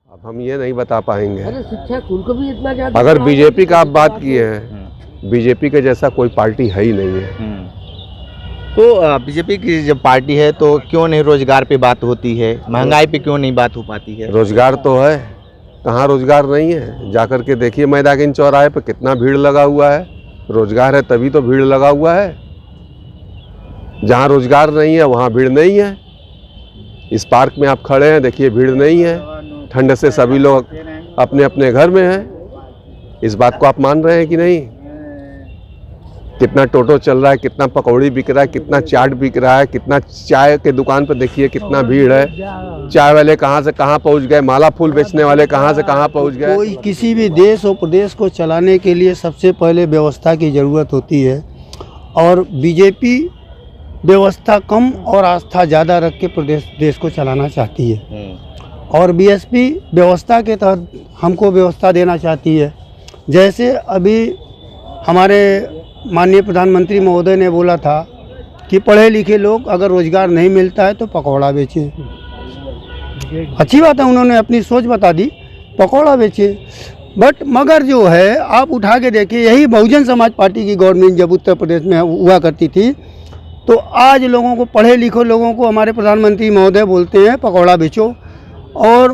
अब हम ये नहीं बता पाएंगे। अरे शिक्षा शुल्क भी इतना ज्यादा। अगर बीजेपी का आप बात किए हैं, बीजेपी के जैसा कोई पार्टी है ही नहीं है। तो बीजेपी की जब पार्टी है तो क्यों नहीं रोजगार पे बात होती है, महंगाई पे क्यों नहीं बात हो पाती है? रोजगार तो है, कहाँ रोजगार नहीं है? जाकर के देखिए मैदागिन चौराहे पे कितना भीड़ लगा हुआ है। रोजगार है तभी तो भीड़ लगा हुआ है। जहाँ रोजगार नहीं है वहाँ भीड़ नहीं है। इस पार्क में आप खड़े हैं, देखिए भीड़ नहीं है। ठंड से सभी लोग अपने अपने घर में हैं। इस बात को आप मान रहे हैं कि नहीं? कितना टोटो चल रहा है, कितना पकौड़ी बिक रहा है, कितना चाट बिक रहा है, कितना चाय के दुकान पर देखिए कितना भीड़ है। चाय वाले कहाँ से कहाँ पहुँच गए, माला फूल बेचने वाले कहाँ से कहाँ पहुँच गए। कोई किसी भी देश और प्रदेश को चलाने के लिए सबसे पहले व्यवस्था की ज़रूरत होती है, और बीजेपी व्यवस्था कम और आस्था ज़्यादा रख के देश को चलाना चाहती है, और बीएसपी व्यवस्था के तहत हमको व्यवस्था देना चाहती है। जैसे अभी हमारे माननीय प्रधानमंत्री महोदय ने बोला था कि पढ़े लिखे लोग अगर रोज़गार नहीं मिलता है तो पकौड़ा बेचे। अच्छी बात है, उन्होंने अपनी सोच बता दी, पकौड़ा बेचे। बट मगर जो है आप उठा के देखिए, यही बहुजन समाज पार्टी की गवर्नमेंट जब उत्तर प्रदेश में हुआ करती थी, तो आज लोगों को, पढ़े लिखे लोगों को हमारे प्रधानमंत्री महोदय बोलते हैं पकौड़ा बेचो। और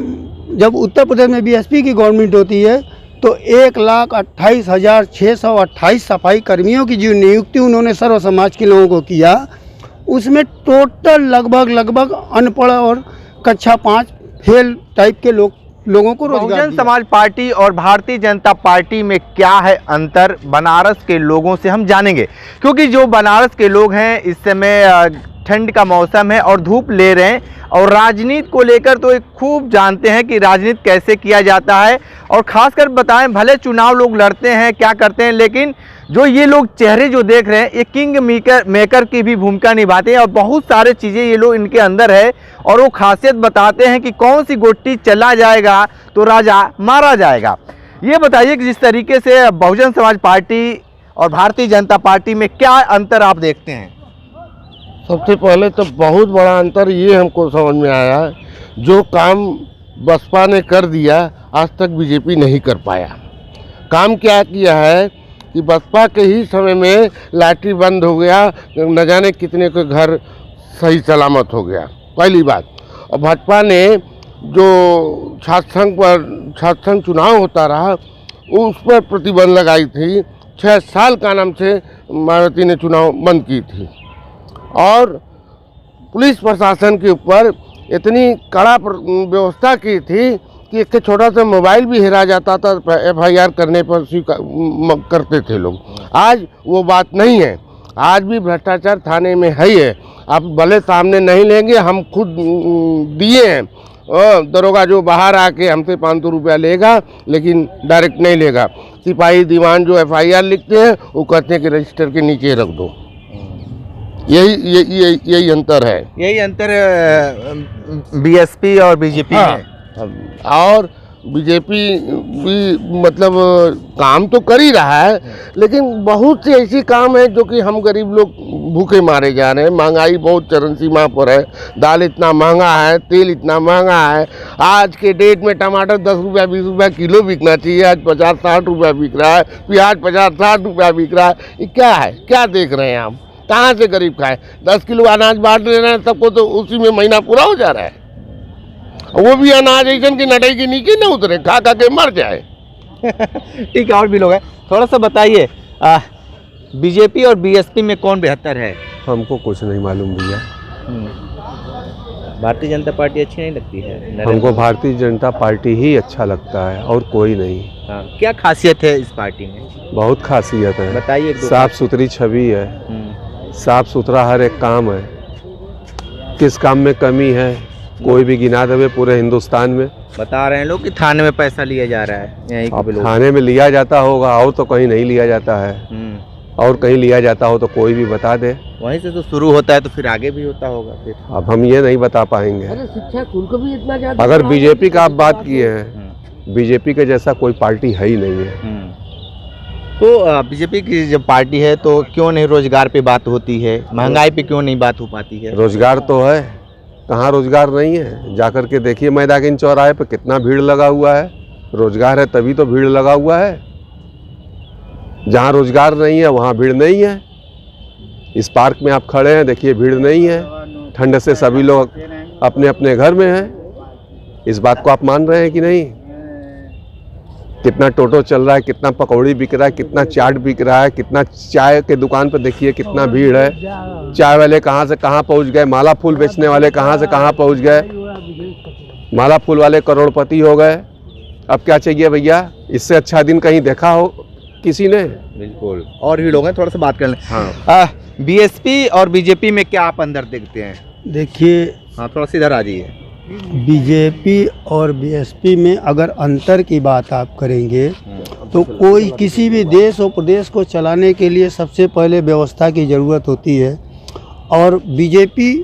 जब उत्तर प्रदेश में बीएसपी की गवर्नमेंट होती है तो 1,28,628 सफाई कर्मियों की जो नियुक्ति उन्होंने सर्व समाज के लोगों को किया, उसमें टोटल लगभग अनपढ़ और कक्षा 5 फेल टाइप के लोगों को रोजगार बहुजन दिया। समाज पार्टी और भारतीय जनता पार्टी में क्या है अंतर, बनारस के लोगों से हम जानेंगे। क्योंकि जो बनारस के लोग हैं इस समय ठंड का मौसम है और धूप ले रहे हैं, और राजनीति को लेकर तो एक खूब जानते हैं कि राजनीति कैसे किया जाता है। और ख़ासकर बताएं, भले चुनाव लोग लड़ते हैं क्या करते हैं, लेकिन जो ये लोग चेहरे जो देख रहे हैं ये किंग मेकर की भी भूमिका निभाते हैं, और बहुत सारे चीज़ें ये लोग इनके अंदर है, और वो खासियत बताते हैं कि कौन सी गोटी चला जाएगा तो राजा मारा जाएगा। ये बताइए कि जिस तरीके से बहुजन समाज पार्टी और भारतीय जनता पार्टी में क्या अंतर आप देखते हैं? सबसे पहले तो बहुत बड़ा अंतर ये हमको समझ में आया, जो काम बसपा ने कर दिया आज तक बीजेपी नहीं कर पाया। काम क्या किया है कि बसपा के ही समय में लाठी बंद हो गया, न जाने कितने के घर सही सलामत हो गया, पहली बात। और भाजपा ने जो छात्र संघ चुनाव होता रहा उस पर प्रतिबंध लगाई थी। 6 साल का नाम से मायावती ने चुनाव बंद की थी, और पुलिस प्रशासन के ऊपर इतनी कड़ा व्यवस्था की थी कि एक छोटा सा मोबाइल भी हेरा जाता था FIR करने पर करते थे लोग। आज वो बात नहीं है, आज भी भ्रष्टाचार थाने में है ही है। आप भले सामने नहीं लेंगे, हम खुद दिए हैं। दरोगा जो बाहर आके हमसे 500 रुपया लेगा, लेकिन डायरेक्ट नहीं लेगा। सिपाही दीवान जो FIR लिखते हैं वो कहते हैं कि रजिस्टर के नीचे रख दो। यही अंतर है। यही अंतर बीएसपी और बीजेपी में। और बीजेपी भी मतलब काम तो कर ही रहा है, लेकिन बहुत से ऐसी काम है जो कि हम गरीब लोग भूखे मारे जा रहे हैं। महंगाई बहुत चरम सीमा पर है, दाल इतना महंगा है, तेल इतना महंगा है। आज के डेट में टमाटर 10 रुपया 20 रुपया किलो बिकना चाहिए, आज 50-60 रुपया बिक रहा है। प्याज 50-60 रुपया बिक रहा है। ये क्या है, क्या देख रहे हैं आप? कहाँ से गरीब खाए? 10 किलो अनाज बांट ले रहे हैं सबको, तो उसी में महीना पूरा हो जा रहा है। वो भी अनाज ऐसा की नटाई के नीचे न उतरे, खा खा के मर जाए। ठीक है, और भी लोग हैं, थोड़ा सा बताइए बीजेपी और बीएसपी में कौन बेहतर है? हमको कुछ नहीं मालूम भैया। भारतीय जनता पार्टी अच्छी नहीं लगती है? हमको भारतीय जनता पार्टी ही अच्छा लगता है और कोई नहीं। हाँ, क्या खासियत है इस पार्टी में? बहुत खासियत है, बताइए। साफ सुथरी छवि है, साफ सुथरा हर एक काम है। किस काम में कमी है कोई भी गिना देवे पूरे हिंदुस्तान में। बता रहे हैं लोग कि थाने में पैसा लिया जा रहा है, यहीं अब थाने में लिया जाता होगा, और तो कहीं नहीं लिया जाता है। और कहीं लिया जाता हो तो कोई भी बता दे। वहीं से तो शुरू होता है, तो फिर आगे भी होता होगा फिर। अब हम ये नहीं बता पाएंगे। अरे शिक्षा शुल्क भी इतना ज्यादा। अगर बीजेपी का आप बात किए हैं, बीजेपी के जैसा कोई पार्टी है ही नहीं है। तो बीजेपी की जब पार्टी है तो क्यों नहीं रोजगार पे बात होती है, महंगाई पे क्यों नहीं बात हो पाती है? रोजगार तो है, कहाँ रोजगार नहीं है? जाकर के देखिए मैदागिन चौराहे पे कितना भीड़ लगा हुआ है। रोजगार है तभी तो भीड़ लगा हुआ है। जहाँ रोजगार नहीं है वहाँ भीड़ नहीं है। इस पार्क में आप खड़े हैं, देखिए भीड़ नहीं है। ठंड से सभी लोग अपने अपने घर में हैं। इस बात को आप मान रहे हैं कि नहीं? कितना टोटो चल रहा है, कितना पकौड़ी बिक रहा है, कितना चाट बिक रहा है, कितना चाय के दुकान पर देखिए कितना भीड़ है। चाय वाले कहाँ से कहाँ पहुँच गए, माला फूल बेचने वाले कहाँ से कहाँ पहुँच गए। माला फूल वाले करोड़पति हो गए। अब क्या चाहिए भैया? इससे अच्छा दिन कहीं देखा हो किसी ने? बिल्कुल। और भी लोग हैं, थोड़ा सा बात कर लें। हाँ, बीएसपी और बीजेपी में क्या आप अंदर देखते हैं? देखिए, हाँ, थोड़ा सा इधर आ जाइए। बीजेपी और बीएसपी में अगर अंतर की बात आप करेंगे तो कोई किसी भी देश और प्रदेश को चलाने के लिए सबसे पहले व्यवस्था की ज़रूरत होती है, और बीजेपी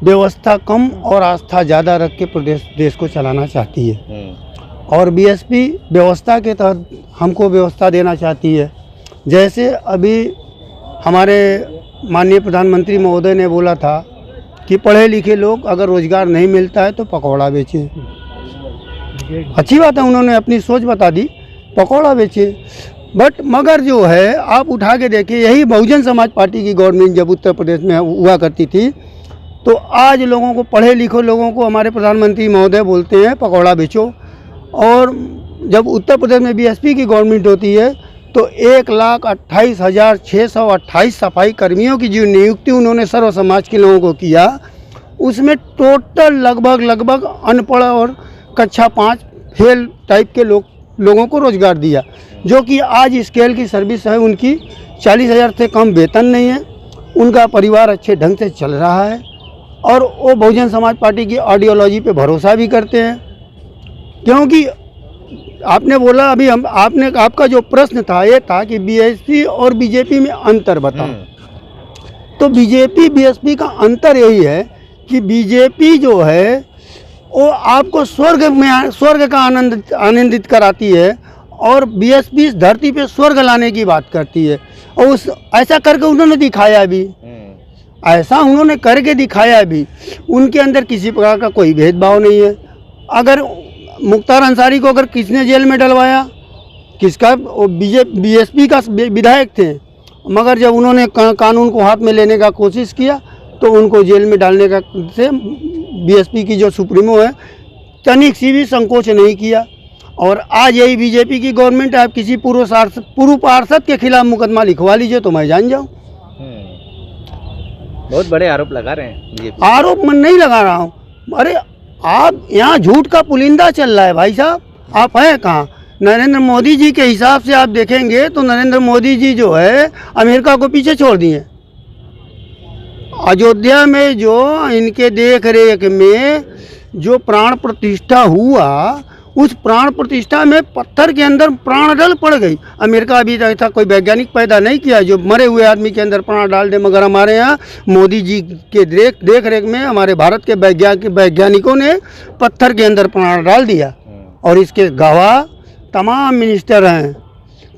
व्यवस्था कम और आस्था ज़्यादा रख के देश को चलाना चाहती है, और बीएसपी व्यवस्था के तहत हमको व्यवस्था देना चाहती है। जैसे अभी हमारे माननीय प्रधानमंत्री महोदय ने बोला था कि पढ़े लिखे लोग अगर रोज़गार नहीं मिलता है तो पकौड़ा बेचे। अच्छी बात है, उन्होंने अपनी सोच बता दी, पकौड़ा बेचे। बट मगर जो है आप उठा के देखिए, यही बहुजन समाज पार्टी की गवर्नमेंट जब उत्तर प्रदेश में हुआ करती थी तो आज लोगों को, पढ़े लिखे लोगों को हमारे प्रधानमंत्री महोदय बोलते हैं पकौड़ा बेचो। और जब उत्तर प्रदेश में बीएसपी की गवर्नमेंट होती है तो 1,28,628 सफाई कर्मियों की जो नियुक्ति उन्होंने सर्व समाज के लोगों को किया, उसमें टोटल लगभग अनपढ़ और कक्षा 5 फेल टाइप के लोगों को रोज़गार दिया, जो कि आज स्केल की सर्विस है उनकी 40,000 से कम वेतन नहीं है, उनका परिवार अच्छे ढंग से चल रहा है, और वो बहुजन समाज पार्टी की आइडियोलॉजी पे भरोसा भी करते हैं। क्योंकि आपने बोला अभी आपका जो प्रश्न था ये था कि बीएसपी और बीजेपी में अंतर बताओ। तो बीजेपी बीएसपी का अंतर यही है कि बीजेपी जो है वो आपको स्वर्ग का आनंदित कराती है, और बीएसपी इस धरती पे स्वर्ग लाने की बात करती है, और ऐसा करके उन्होंने दिखाया भी। ऐसा उन्होंने करके दिखाया भी। उनके अंदर किसी प्रकार का कोई भेदभाव नहीं है। अगर मुख्तार अंसारी को अगर किसने जेल में डलवाया, किसका, बीएसपी का विधायक थे, मगर जब उन्होंने कानून को हाथ में लेने का कोशिश किया तो उनको जेल में डालने का से बीएसपी की जो सुप्रीमो है तनिक सी भी संकोच नहीं किया। और आज यही बीजेपी की गवर्नमेंट है, आप किसी पूर्व पार्षद के खिलाफ मुकदमा लिखवा लीजिए तो मैं जान जाऊँ। बहुत बड़े आरोप लगा रहे हैं बीजेपी। आरोप मैं नहीं लगा रहा हूँ। अरे आप यहाँ झूठ का पुलिंदा चल रहा है भाई साहब। आप हैं कहाँ? नरेंद्र मोदी जी के हिसाब से आप देखेंगे तो नरेंद्र मोदी जी जो है अमेरिका को पीछे छोड़ दिए। अयोध्या में जो इनके देख रेख में जो प्राण प्रतिष्ठा हुआ, उस प्राण प्रतिष्ठा में पत्थर के अंदर प्राण डल पड़ गई। अमेरिका अभी ऐसा कोई वैज्ञानिक पैदा नहीं किया जो मरे हुए आदमी के अंदर प्राण डाल दे, मगर हमारे यहाँ मोदी जी के देख रेख में हमारे भारत के वैज्ञानिकों ने पत्थर के अंदर प्राण डाल दिया। और इसके गवाह तमाम मिनिस्टर हैं,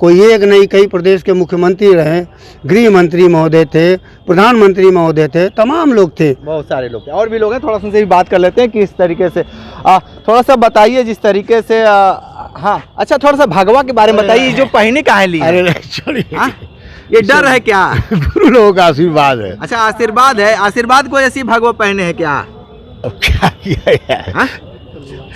कोई एक नहीं, कई प्रदेश के मुख्यमंत्री रहे, गृह मंत्री महोदय थे, प्रधानमंत्री महोदय थे, तमाम लोग थे, बहुत सारे लोग थे। और भी लोग हैं, थोड़ा सा उनसे भी बात कर लेते हैं कि इस तरीके से थोड़ा सा बताइए जिस तरीके से हाँ, अच्छा थोड़ा सा भगवा के बारे में बताइए, जो पहने कहाँ ली? अरे ये डर है क्या? गुरु लोगों का आशीर्वाद है। अच्छा आशीर्वाद है, आशीर्वाद को ऐसी भगवा पहने हैं क्या? अब क्या किया यार?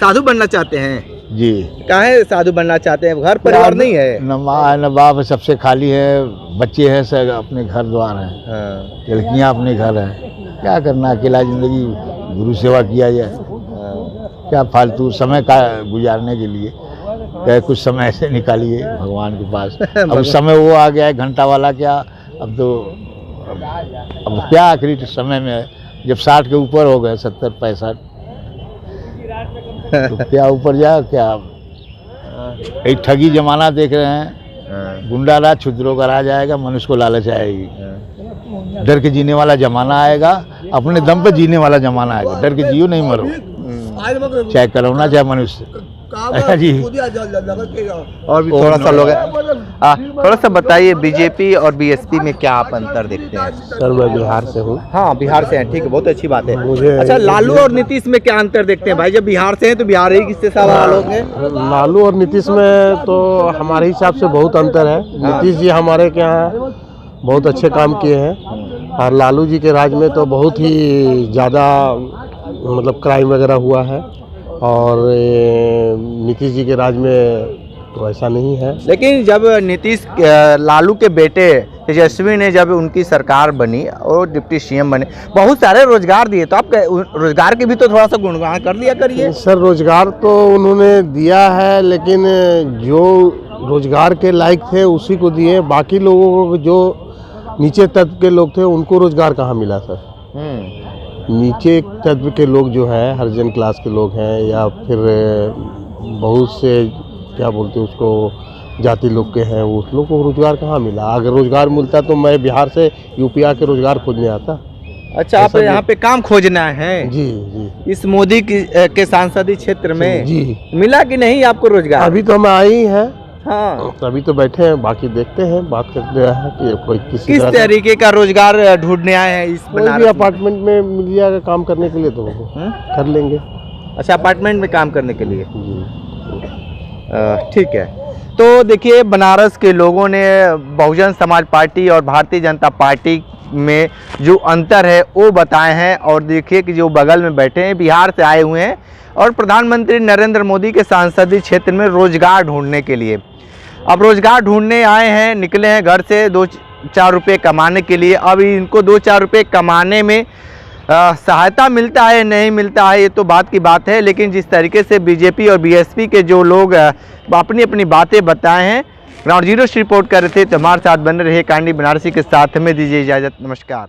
साधु बनना चाहते हैं जी। काहे साधु बनना चाहते हैं? घर परिवार नहीं है, न माँ न बाप, सबसे खाली है, बच्चे हैं, सब अपने घर द्वार हैं, लड़कियाँ अपने घर हैं, क्या करना, अकेला जिंदगी गुरु सेवा किया जाए, क्या फालतू समय का गुजारने के लिए क्या कुछ समय ऐसे निकालिए भगवान के पास। अब समय वो आ गया है घंटा वाला, क्या अब तो अब क्या आखिरी समय में जब 60 के ऊपर हो गए, 70 65 तो क्या ऊपर जाए, क्या एक ठगी जमाना देख रहे हैं, गुंडा राज क्षुद्रों का राज आएगा, मनुष्य को लालच आएगी, डर के जीने वाला जमाना आएगा, अपने दम पे जीने वाला जमाना आएगा, डर के जियो नहीं मरो, चाहे करोना चाहे मनुष्य। जी और भी थोड़ा सा लोग हैं। थोड़ा सा बताइए, बीजेपी और बीएसपी में क्या आप अंतर देखते हैं? सर मैं बिहार से हूँ। हाँ, बिहार से हैं, ठीक है, बहुत अच्छी बात है। मुझे अच्छा, लालू और नीतीश में क्या अंतर देखते हैं भाई? जब बिहार से हैं तो बिहार ही किससे सारा लोग हैं। लालू और नीतीश में तो हमारे हिसाब से बहुत अंतर है। नीतीश जी हमारे के यहाँ बहुत अच्छे काम किए हैं और लालू जी के राज में तो बहुत ही ज़्यादा मतलब क्राइम वगैरह हुआ है और नीतीश जी के राज में तो ऐसा नहीं है। लेकिन जब नीतीश लालू के बेटे तेजस्वी ने जब उनकी सरकार बनी और डिप्टी सीएम बने, बहुत सारे रोजगार दिए, तो आप रोजगार के भी तो थोड़ा सा गुणगान कर लिया करिए। सर रोजगार तो उन्होंने दिया है, लेकिन जो रोजगार के लायक थे उसी को दिए। बाकी लोगों को जो नीचे तत्व के लोग थे उनको रोजगार कहाँ मिला सर? नीचे तत्व के लोग जो हैं, हरिजन क्लास के लोग हैं या फिर बहुत से क्या बोलते हैं उसको जाति लोग के हैं, उस लोग को रोजगार कहाँ मिला? अगर रोजगार मिलता तो मैं बिहार से यूपी आके रोजगार खोजने आता। अच्छा, आप यहाँ पे काम खोजना है? जी जी। इस मोदी के सांसदीय क्षेत्र में जी मिला कि नहीं आपको रोजगार? अभी तो हम आए ही हैं। हाँ, अभी तो बैठे हैं, बाकी देखते हैं, बात करते हैं कि कोई किसी किस तरीके का रोजगार ढूंढने आए हैं इस कोई भी बनारस में? अपार्टमेंट में मिल जाएगा काम करने के लिए तो कर लेंगे। अच्छा, अपार्टमेंट में काम करने के लिए, जी ठीक है। तो देखिए, बनारस के लोगों ने बहुजन समाज पार्टी और भारतीय जनता पार्टी में जो अंतर है वो बताए हैं। और देखिए कि जो बगल में बैठे हैं बिहार से आए हुए हैं और प्रधानमंत्री नरेंद्र मोदी के संसदीय क्षेत्र में रोजगार ढूंढने के लिए अब रोजगार ढूंढने आए हैं, निकले हैं घर से 2-4 रुपये कमाने के लिए। अब इनको 2-4 रुपये कमाने में सहायता मिलता है नहीं मिलता है ये तो बात की बात है, लेकिन जिस तरीके से बीजेपी और बीएसपी के जो लोग अपनी अपनी बातें बताए हैं, ग्राउंड जीरो से रिपोर्ट कर रहे थे। तो हमारे साथ बने रहे कांडी बनारसी के साथ, हमें दीजिए इजाज़त, नमस्कार।